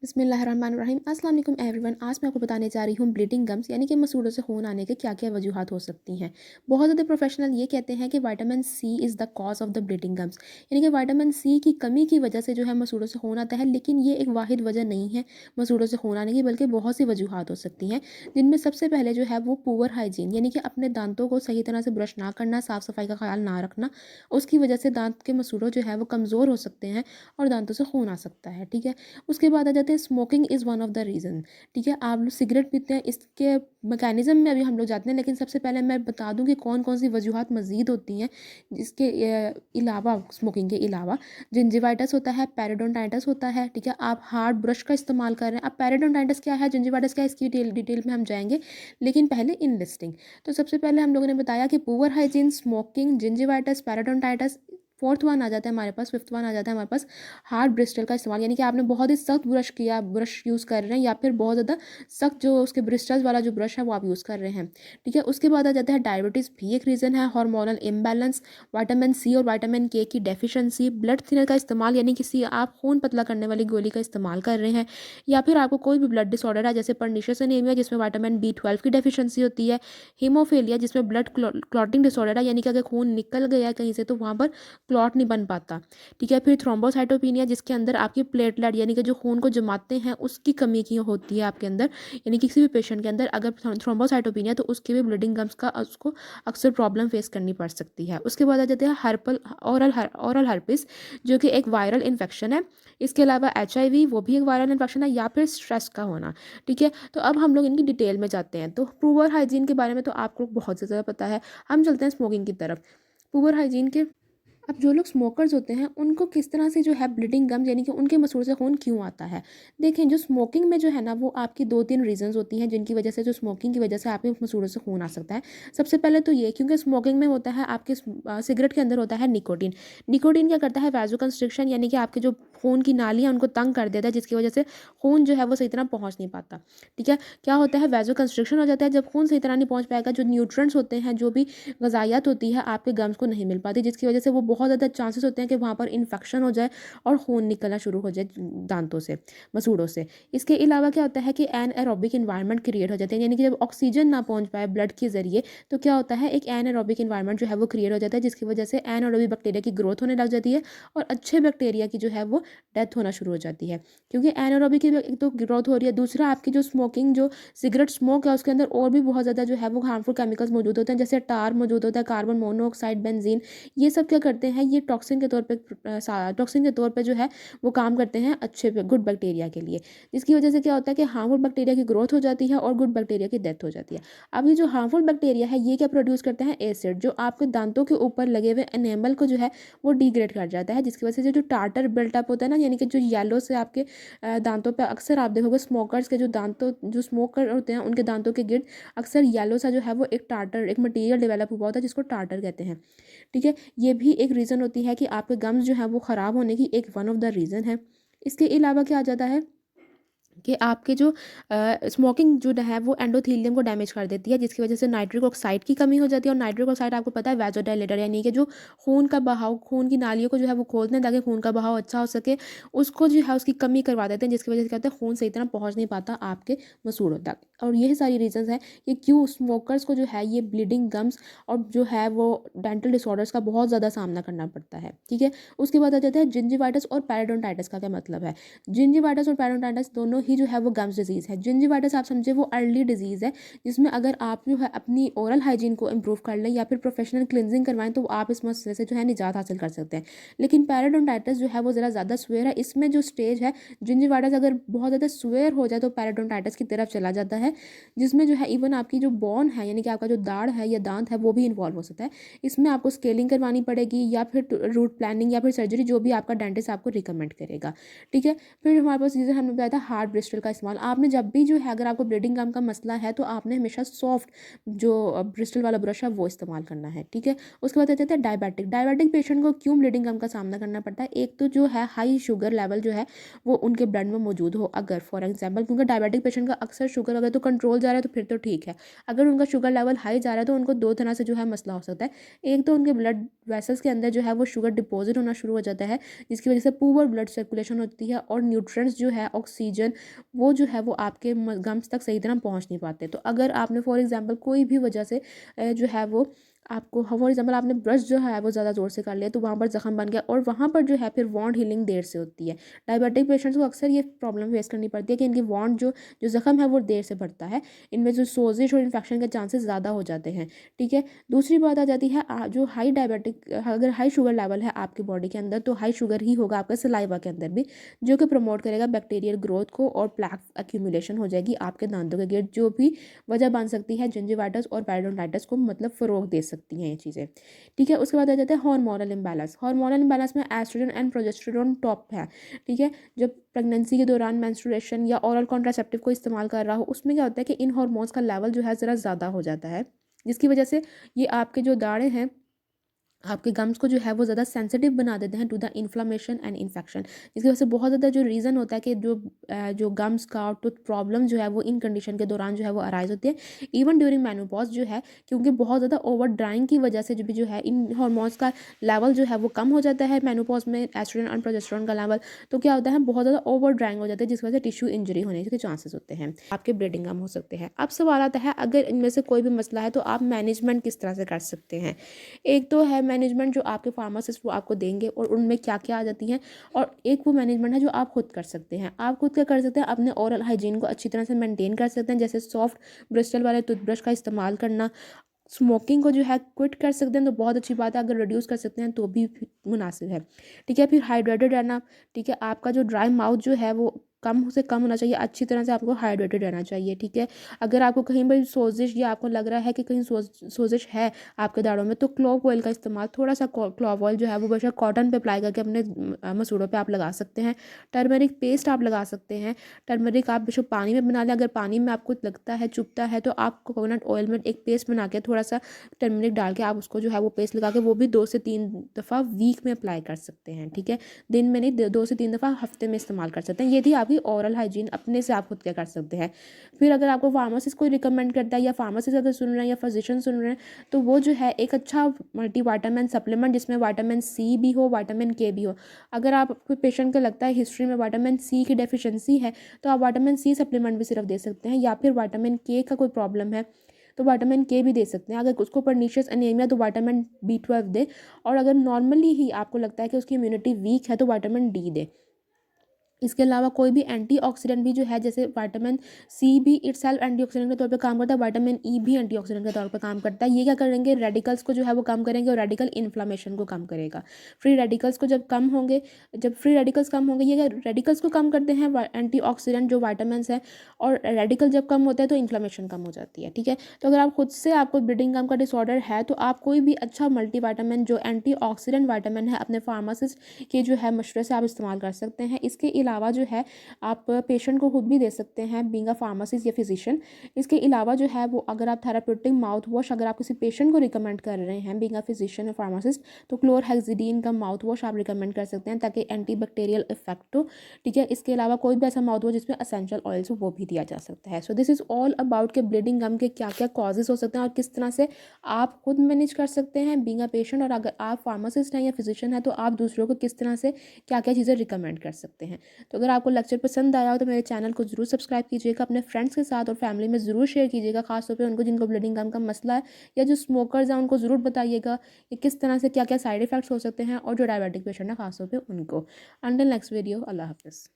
बिस्मिल्लाहिर्रहमानिर्रहीम अस्सलाम वालेकुम एवरीवन। आज मैं आपको बताने जा रही हूँ ब्लीडिंग गम्स यानी कि मसूड़ों से खून आने के क्या क्या वजूहात हो सकती हैं। बहुत ज़्यादा प्रोफेशनल ये कहते हैं कि vitamin C is the cause of the bleeding gums, यानी कि विटामिन सी की कमी की वजह से जो है मसूड़ों से खून आता है। लेकिन ये एक वाहिद वजह नहीं है मसूड़ों से खून आने की, बल्कि बहुत सी वजूहात हो सकती हैं, जिनमें सबसे पहले जो है वो पुअर हाइजीन, यानी कि अपने दांतों को सही तरह से ब्रश ना करना, साफ़ सफाई का ख्याल ना रखना। उसकी वजह से दांत के मसूड़ों जो है वो कमज़ोर हो सकते हैं और दांतों से खून आ सकता है। ठीक है, उसके बाद आ जाते हैं smoking is one of the reason. ठीक है, आप लोग सिगरेट पीते हैं, इसके मैकेनिज़्म में अभी हम लोग जाते हैं, लेकिन सबसे पहले मैं बता दूं कि कौन कौन सी वजूहात मज़ीद होती हैं जिसके अलावा, स्मोकिंग के अलावा। जिंजिवाइटिस होता है, पेरिडोनटाइटिस होता है। ठीक है, आप हार्ड ब्रश का इस्तेमाल कर रहे हैं। अब पेरिडोनटाइटिस क्या है, जिंजिवाइटिस क्या है, इसकी डिटेल में हम जाएंगे, लेकिन पहले इन लिस्टिंग। तो सबसे पहले हम लोगों ने बताया कि poor hygiene, smoking, gingivitis, periodontitis. Fourth one आ जाता है हमारे पास, फिफ्थ वन आ जाता है हमारे पास हार्ड ब्रिस्टल का इस्तेमाल, यानी कि आपने बहुत ही सख्त ब्रश किया, ब्रश यूज़ कर रहे हैं, या फिर बहुत ज़्यादा सख्त जो उसके ब्रिस्टल्स वाला जो ब्रश है वो आप यूज़ कर रहे हैं। ठीक है, उसके बाद आ जाता है डायबिटीज़, भी एक रीज़न है। हार्मोनल इम्बैलेंस, विटामिन सी और विटामिन के की डेफिशिएंसी, ब्लड थिनर का इस्तेमाल, यानी किसी आप खून पतला करने वाली गोली का इस्तेमाल कर रहे हैं, या फिर आपको कोई भी ब्लड डिसऑर्डर है जैसे पर्निशियस एनीमिया जिसमें विटामिन B12 की डेफिशिएंसी होती है, हीमोफीलिया जिसमें ब्लड क्लॉटिंग डिसऑर्डर है, यानी कि अगर खून निकल गया है कहीं से तो वहाँ पर क्लॉट नहीं बन पाता। ठीक है, फिर थ्रोम्बोसाइटोपिनिया जिसके अंदर आपकी प्लेटलेट, यानी कि जो खून को जमाते हैं उसकी कमी की होती है आपके अंदर, यानी किसी भी पेशेंट के अंदर अगर थ्रोम्बोसाइटोपिनिया तो उसके भी ब्लीडिंग गम्स का उसको अक्सर प्रॉब्लम फेस करनी पड़ सकती है। उसके बाद आ जाते हैं हर्पल ओरल हर्पिस, जो कि एक वायरल इन्फेक्शन है। इसके अलावा HIV, वो भी एक वायरल इन्फेक्शन है, या फिर स्ट्रेस का होना। ठीक है, तो अब हम लोग इनकी डिटेल में जाते हैं। तो पुअर हाइजीन के बारे में तो आपको बहुत ज़्यादा पता है, हम चलते हैं स्मोकिंग की तरफ। पुअर हाइजीन के, अब जो लोग स्मोकर्स होते हैं उनको किस तरह से जो है ब्लीडिंग गम्स, यानी कि उनके मसूड़ों से खून क्यों आता है। देखें, जो स्मोकिंग में जो है ना वो आपकी दो तीन रीजंस होती हैं जिनकी वजह से, जो स्मोकिंग की वजह से आपके मसूड़ों से खून आ सकता है। सबसे पहले तो ये, क्योंकि स्मोकिंग में होता है आपके सिगरेट के अंदर होता है निकोटीन। निकोटीन क्या करता है, वैजो कंस्ट्रिक्शन, यानी कि आपके जो खून की नाली है उनको तंग कर देता है, जिसकी वजह से खून जो है वो सही तरह पहुँच नहीं पाता। ठीक है, क्या होता है, वैजो कंस्ट्रिक्शन हो जाता है। जब खून सही तरह नहीं पहुँच पाएगा, जो न्यूट्रेंट्स होते हैं, जो भी ग़िज़ाइयत होती है आपके गम्स को नहीं मिल पाती, जिसकी वजह से वो बहुत ज़्यादा चांसेस होते हैं कि वहाँ पर इन्फेक्शन हो जाए और खून निकलना शुरू हो जाए दांतों से, मसूड़ों से। इसके अलावा क्या होता है कि एनएरोबिक इन्वायरमेंट क्रिएट हो जाते हैं, यानी कि जब ऑक्सीजन ना पहुँच पाए ब्लड के ज़रिए तो क्या होता है, एक एनएरोबिक इन्वायरमेंट जो है वो क्रिएट हो जाता है, जिसकी वजह से एनएरोबिक बैक्टीरिया की ग्रोथ होने लग जाती है और अच्छे बैक्टीरिया की जो है वो डेथ होना शुरू हो जाती है। क्योंकि एनएरोबिक की एक तो ग्रोथ हो रही है, दूसरा आपकी जो स्मोकिंग, जो सिगरेट स्मोक है उसके अंदर और भी बहुत ज़्यादा जो है वो हार्मफुल केमिकल्स मौजूद होते हैं, जैसे टार मौजूद होता है, कार्बन मोनोऑक्साइड, बेंजीन। ये सब क्या करते हैं, ये टॉक्सिन के तौर पे टॉक्सिन के तौर पे जो है वो काम करते हैं अच्छे गुड बैक्टीरिया के लिए, जिसकी वजह से क्या होता है कि हार्मफुल बैक्टीरिया की ग्रोथ हो जाती है और गुड बैक्टीरिया की डेथ हो जाती है। अब ये जो हार्मफुल बैक्टीरिया है ये क्या प्रोड्यूस करते हैं, एसिड, जो आपके दांतों के ऊपर लगे हुए एनेमल को जो है वो डिग्रेड कर जाता है, जिसकी वजह से जो टार्टर बिल्टअप होता है ना, यानी कि जो येलो से आपके दांतों पे अक्सर आप देखोगे स्मोकर्स के जो दांतों, जो स्मोकर होते हैं उनके दांतों के गिर्द अक्सर येलो सा जो है वो एक टार्टर, एक मटेरियल डेवलप हुआ होता है जिसको टार्टर कहते हैं। ठीक है, ये भी एक रीज़न होती है कि आपके गम्स जो है वो ख़राब होने की एक वन ऑफ द रीज़न है। इसके अलावा क्या आ जाता है कि आपके जो स्मोकिंग जो है वो एंडोथेलियम को डैमेज कर देती है, जिसकी वजह से नाइट्रिक ऑक्साइड की कमी हो जाती है। और नाइट्रिक ऑक्साइड आपको पता है वैसोडाइलेटर, यानी कि जो खून का बहाव, खून की नालियों को जो है वो खोलते हैं ताकि खून का बहाव अच्छा हो सके, उसको जो है उसकी कमी करवा देते हैं, जिसकी वजह से क्या होता है, खून सही तरह पहुँच नहीं पाता आपके मसूड़ों तक। और यही सारी रीजंस हैं कि क्यों स्मोकर्स को जो है ये ब्लीडिंग गम्स और जो है वो डेंटल डिसऑर्डर्स का बहुत ज़्यादा सामना करना पड़ता है। ठीक है, उसके बाद आ जाता है जिंजिवाइटिस और पेरिडोनटाइटिस का क्या मतलब है। जिंजिवाइटिस और पेरिडोनटाइटिस दोनों ही जो है वो गम्स डिजीज़ है। जिंजिवाइटिस आप समझे वो अर्ली डिजीज़ है, जिसमें अगर आप जो है अपनी ओरल हाइजीन को इम्प्रूव कर लें या फिर प्रोफेशनल क्लिनजिंग करवाएं तो आप इस मसले से जो है निजात हासिल कर सकते हैं। लेकिन पेरिडोनटाइटिस जो है वो ज़रा ज़्यादा सुअर है। इसमें जो स्टेज है, जिंजिवाइटिस अगर बहुत ज़्यादा सुअर हो जाए तो पेरिडोनटाइटिस की तरफ चला जाता है, जिसमें जो है इवन आपकी जो बोन है, यानी कि आपका जो दाढ़ है या दांत है वो भी इन्वॉल्व हो सकता है। इसमें आपको स्केलिंग करवानी पड़ेगी या फिर रूट प्लानिंग या फिर सर्जरी, जो भी आपका डेंटिस्ट आपको रिकमेंड करेगा। ठीक है, फिर हमारे पास चीज़ें हमने बताया था हार्ट ब्रिस्टल का इस्तेमाल, आपने जब भी जो है अगर आपको ब्लीडिंग गम का मसला है तो आपने हमेशा सॉफ्ट जो ब्रिस्टल वाला ब्रश है वो इस्तेमाल करना है, ठीक है। उसके बाद आ जाता है डायबिटिक। डायबिटिक पेशेंट को क्यों ब्लीडिंग गम का सामना करना पड़ता है? एक तो जो है हाई शुगर लेवल जो है वो उनके ब्लड में मौजूद हो, अगर फॉर एग्जाम्पल, क्योंकि डायबिटिक पेशेंट का अक्सर शुगर अगर तो कंट्रोल जा रहा है तो फिर तो ठीक है। अगर उनका शुगर लेवल हाई जा रहा है तो उनको दो तरह से जो है मसला हो सकता है। एक तो उनके ब्लड वेसल्स के अंदर जो है वो शुगर डिपॉजिट होना शुरू हो जाता है, जिसकी वजह से पुअर ब्लड सर्कुलेशन होती है और न्यूट्रिएंट्स जो है, ऑक्सीजन, वो जो है वो आपके गम्स तक सही तरह पहुंच नहीं पाते। तो अगर आपने फॉर एग्जांपल कोई भी वजह से जो है वो आपको फॉर एग्जांपल आपने ब्रश जो है वो ज़्यादा ज़ोर से कर लिया तो वहाँ पर जख्म बन गया और वहाँ पर जो है फिर वॉन्ड हीलिंग देर से होती है। डायबिटिक पेशेंट्स को अक्सर ये प्रॉब्लम फेस करनी पड़ती है कि इनकी वॉन्ड जो जो जख्म है वो देर से बढ़ता है, इनमें जो सोजिश और इन्फेक्शन के चांसेस ज़्यादा हो जाते हैं, ठीक है। दूसरी बात आ जाती है जो हाई डायबिटिक, अगर हाई शुगर लेवल है आपकी बॉडी के अंदर तो हाई शुगर ही होगा आपके सलाइवा के अंदर भी, जो कि प्रमोट करेगा बैक्टीरियल ग्रोथ को और प्लैक एक्यूमुलेशन हो जाएगी आपके दांतों के गिर्द, जो भी वजह बन सकती है जिंजिवाइटिस और पेरियोडोंटाइटिस को मतलब फ़रोग दे सकती हैं ये चीज़ें, ठीक है। उसके बाद आ जाता है हार्मोनल इम्बैलेंस। हार्मोनल इम्बैलेंस में एस्ट्रोजन एंड प्रोजेस्टेरोन टॉप है, ठीक है। जब प्रेगनेंसी के दौरान मेंस्ट्रुएशन या ओरल कॉन्ट्रासेप्टिव को इस्तेमाल कर रहा हो उसमें क्या होता है कि इन हार्मोन्स का लेवल जो है ज़रा ज़्यादा हो जाता है, जिसकी वजह से ये आपके जो दाढ़े हैं, आपके गम्स को जो है वो ज़्यादा सेंसिटिव बना देते हैं to the inflammation and infection, जिसकी वजह से बहुत ज़्यादा जो रीज़न होता है कि जो गम्स का टूथ प्रॉब्लम जो है वो इन कंडीशन के दौरान जो है वो अराइज होती है इवन ड्यूरिंग मेनोपॉज जो है, क्योंकि बहुत ज़्यादा ओवर ड्राइंग की वजह से जो है इन हार्मोन्स का लेवल जो है वो कम हो जाता है मेनोपॉज में, एस्ट्रोजन और प्रोजेस्टेरोन का लेवल, तो क्या होता है बहुत ज़्यादा ओवर ड्राइंग हो जाता है जिसकी वजह से टिश्यू इंजरी होने के चांसेस होते हैं, आपके ब्लीडिंग गम हो सकते हैं। अब सवाल आता है अगर इनमें से कोई भी मसला है तो आप मैनेजमेंट किस तरह से कर सकते हैं? एक तो है मैनेजमेंट जो आपके फार्मासिस्ट वो आपको देंगे और उनमें क्या क्या आ जाती हैं, और एक वो मैनेजमेंट है जो आप खुद कर सकते हैं। आप खुद क्या कर सकते हैं, अपने ओरल हाइजीन को अच्छी तरह से मेंटेन कर सकते हैं, जैसे सॉफ्ट ब्रिस्टल वाले टूथब्रश का इस्तेमाल करना, स्मोकिंग को जो है क्विट कर सकते हैं तो बहुत अच्छी बात है, अगर रिड्यूस कर सकते हैं तो भी मुनासिब है, ठीक है। फिर हाइड्रेटेड रहना, ठीक है। आपका जो ड्राई माउथ जो है वो कम से कम होना चाहिए, अच्छी तरह से आपको हाइड्रेटेड रहना चाहिए, ठीक है। अगर आपको कहीं पर सोजिश या आपको लग रहा है कि कहीं सोजिश है आपके दाढ़ों में तो क्लोव ऑयल का इस्तेमाल, थोड़ा सा क्लोव ऑयल जो है वो बेशक कॉटन पे अप्लाई करके अपने मसूड़ों पे आप लगा सकते हैं। टर्मरिक पेस्ट आप लगा सकते हैं, टर्मरिक आप बेशक पानी में बना लें, अगर पानी में आपको लगता है चुभता है तो आप कोकोनट ऑयल में एक पेस्ट बना के थोड़ा सा टर्मरिक डाल के आप उसको जो है वो पेस्ट लगा के वो भी 2 से 3 दफ़ा वीक में अप्लाई कर सकते हैं, ठीक है। दिन में नहीं, 2 से 3 दफ़ा हफ्ते में इस्तेमाल कर सकते हैं। ये थी आपकी ओरल हाइजीन, अपने से आप खुद क्या कर सकते हैं। फिर अगर आपको फार्मासिस्ट कोई रिकमेंड करता है या फार्मासिस्ट अगर सुन रहे हैं या फिजिशियन सुन रहे हैं तो वो जो है एक अच्छा मल्टीविटामिन सप्लीमेंट जिसमें विटामिन सी भी हो, विटामिन के भी हो। अगर आप कोई पेशेंट को लगता है हिस्ट्री में विटामिन सी की डेफिशिएंसी है तो आप विटामिन सी सप्लीमेंट भी सिर्फ दे सकते हैं, या फिर विटामिन के का कोई प्रॉब्लम है तो विटामिन के भी दे सकते हैं। अगर उसको परनीशियस एनीमिया तो विटामिन B12 दे, और अगर नॉर्मली ही आपको लगता है कि उसकी इम्यूनिटी वीक है तो विटामिन डी दे। इसके अलावा कोई भी एंटीऑक्सीडेंट भी जो है, जैसे विटामिन सी भी इटसेल्फ एंटीऑक्सीडेंट के तौर पे काम करता है, विटामिन ई भी एंटीऑक्सीडेंट के तौर पे काम करता है। ये क्या करेंगे, रेडिकल्स को जो है वो कम करेंगे और रेडिकल इन्फ्लामेशन को कम करेगा। फ्री रेडिकल्स को जब कम होंगे, जब फ्री रेडिकल्स कम होंगे, ये रेडिकल्स को कम करते हैं एंटीऑक्सीडेंट जो विटामिन है, और रेडिकल जब कम होता है तो इन्फ्लामेशन कम हो जाती है, ठीक है। तो अगर आप खुद से आपको ब्लीडिंग गम का डिसऑर्डर है तो आप कोई भी अच्छा मल्टीविटामिन जो एंटीऑक्सीडेंट विटामिन है अपने फार्मासिस्ट के जो है मशवरे से आप इस्तेमाल कर सकते हैं। इसके अलावा जो है आप पेशेंट को खुद भी दे सकते हैं बीइंग अ फार्मासिस्ट या फिजिशियन। इसके अलावा जो है वो अगर आप थेराप्यूटिक माउथ वॉश अगर आप किसी पेशेंट को रिकमेंड कर रहे हैं बीइंग अ फिजिशियन या फार्मासिस्ट तो क्लोरहेक्सिडीन का माउथ वॉश आप रिकमेंड कर सकते हैं ताकि एंटीबैक्टीरियल इफेक्ट हो, ठीक है। इसके अलावा कोई भी ऐसा माउथ वॉश जिसमें असेंशियल ऑयल्स हो वो भी दिया जा सकता है। So this is all about के ब्लीडिंग गम के क्या क्या कॉजेज हो सकते हैं और किस तरह से आप खुद मैनेज कर सकते हैं बीइंग अ पेशेंट, और अगर आप फार्मासिस्ट हैं या फिजिशियन हैं तो आप दूसरों को किस तरह से क्या क्या चीज़ें रिकमेंड कर सकते हैं। तो अगर आपको लेक्चर पसंद आया हो तो मेरे चैनल को ज़रूर सब्सक्राइब कीजिएगा, अपने फ्रेंड्स के साथ और फैमिली में ज़रूर शेयर कीजिएगा, खासतौर पे उनको जिनको ब्लीडिंग गम का मसला है या जो स्मोकर्स हैं उनको ज़रूर बताइएगा कि किस तरह से क्या क्या साइड इफ़ेक्ट्स हो सकते हैं, और जो डायबिटिक पेशेंट है खासतौर पे उनको। अंटिल नेक्स्ट वीडियो, अल्लाह हाफ़िज़।